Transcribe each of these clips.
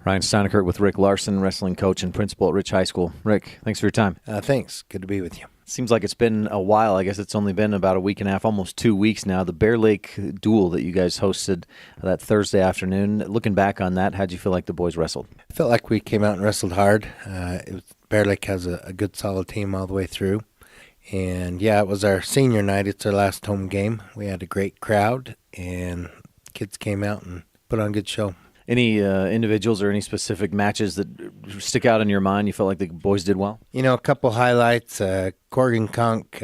Ryan Steinekert with Rick Larsen, wrestling coach and principal at Rich High School. Rick, thanks for your time. Thanks. Good to be with you. Seems like it's been a while. I guess it's only been about a week and a half, almost 2 weeks now. The Bear Lake duel that you guys hosted that Thursday afternoon. Looking back on that, how'd you feel like the boys wrestled? I felt like we came out and wrestled hard. Bear Lake has a good, solid team all the way through. And, yeah, it was our senior night. It's our last home game. We had a great crowd, and kids came out and put on a good show. Any individuals or any specific matches that stick out in your mind? You felt like the boys did well? You know, a couple highlights. Corgan Conk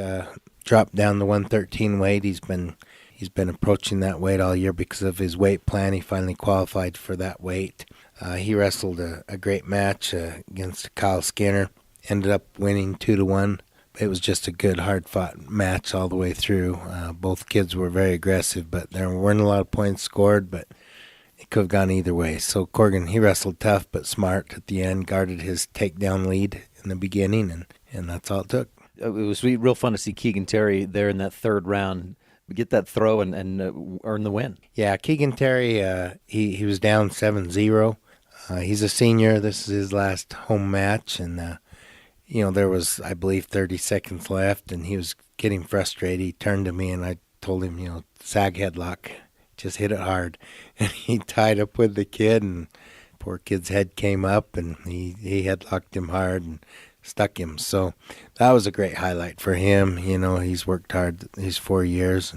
dropped down the 113 weight. He's been approaching that weight all year because of his weight plan. He finally qualified for that weight. He wrestled a great match against Kyle Skinner. Ended up winning 2-1. It was just a good, hard-fought match all the way through. Both kids were very aggressive, but there weren't a lot of points scored, but it could have gone either way. So Corgan, he wrestled tough but smart at the end, guarded his takedown lead in the beginning, and that's all it took. It was real fun to see Keegan Terry there in that third round get that throw and earn the win. Yeah, Keegan Terry, he was down 7-0. He's a senior. This is his last home match, and there was, I believe, 30 seconds left, and he was getting frustrated. He turned to me, and I told him, sag headlock. Just hit it hard. And he tied up with the kid, and poor kid's head came up, and he headlocked him hard and stuck him. So that was a great highlight for him. He's worked hard these 4 years,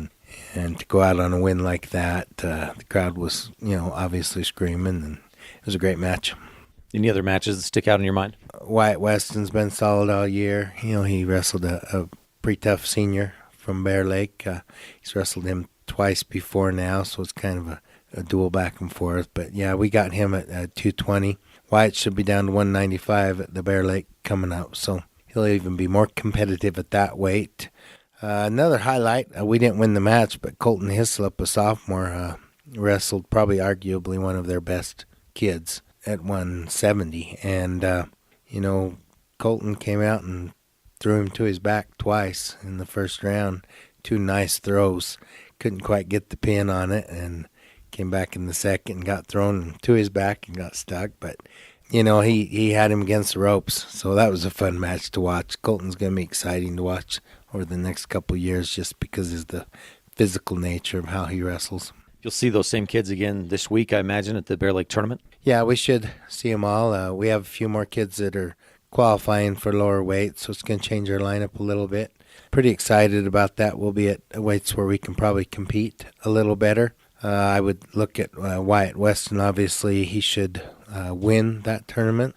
and to go out on a win like that, the crowd was, obviously screaming, and it was a great match. Any other matches that stick out in your mind? Wyatt Weston's been solid all year. He wrestled a pretty tough senior from Bear Lake. He's wrestled him twice before now, so it's kind of a duel back and forth. But, yeah, we got him at 220. Wyatt should be down to 195 at the Bear Lake coming up, so he'll even be more competitive at that weight. Another highlight, we didn't win the match, but Colton Hislop, a sophomore, wrestled probably arguably one of their best kids at 170. And, Colton came out and threw him to his back twice in the first round. 2 nice throws. Couldn't quite get the pin on it, and came back in the second and got thrown to his back and got stuck. But, he had him against the ropes, so that was a fun match to watch. Colton's going to be exciting to watch over the next couple of years just because of the physical nature of how he wrestles. You'll see those same kids again this week, I imagine, at the Bear Lake tournament? Yeah, we should see them all. We have a few more kids that are qualifying for lower weight, so it's going to change our lineup a little bit. Pretty excited about that. We'll be at weights where we can probably compete a little better. I would look at Wyatt Weston. Obviously, he should win that tournament.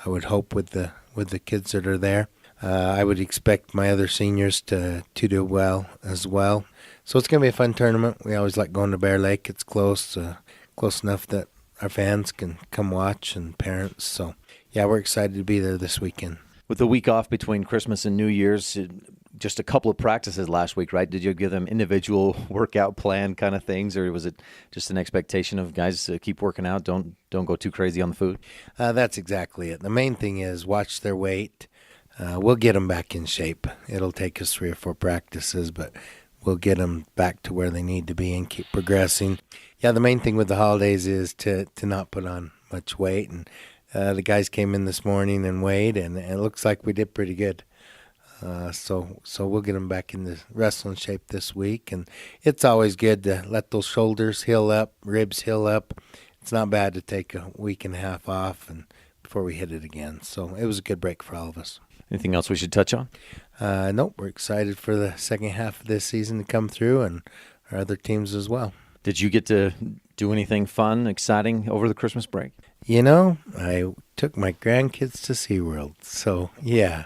I would hope with the kids that are there. I would expect my other seniors to do well as well. So it's going to be a fun tournament. We always like going to Bear Lake. It's close enough that our fans can come watch and parents. So, yeah, we're excited to be there this weekend. With the week off between Christmas and New Year's, just a couple of practices last week, right? Did you give them individual workout plan kind of things, or was it just an expectation of guys to keep working out, don't go too crazy on the food? That's exactly it. The main thing is watch their weight. We'll get them back in shape. It'll take us 3 or 4 practices, but we'll get them back to where they need to be and keep progressing. Yeah, the main thing with the holidays is to not put on much weight. And the guys came in this morning and weighed, and it looks like we did pretty good. So we'll get them back in the wrestling shape this week. And it's always good to let those shoulders heal up, ribs heal up. It's not bad to take a week and a half off and before we hit it again. So it was a good break for all of us. Anything else we should touch on? Nope, we're excited for the second half of this season to come through and our other teams as well. Did you get to do anything fun, exciting over the Christmas break? I took my grandkids to SeaWorld, so yeah,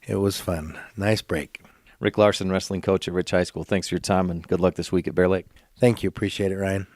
it was fun. Nice break. Rick Larsen, wrestling coach at Rich High School. Thanks for your time and good luck this week at Bear Lake. Thank you. Appreciate it, Ryan.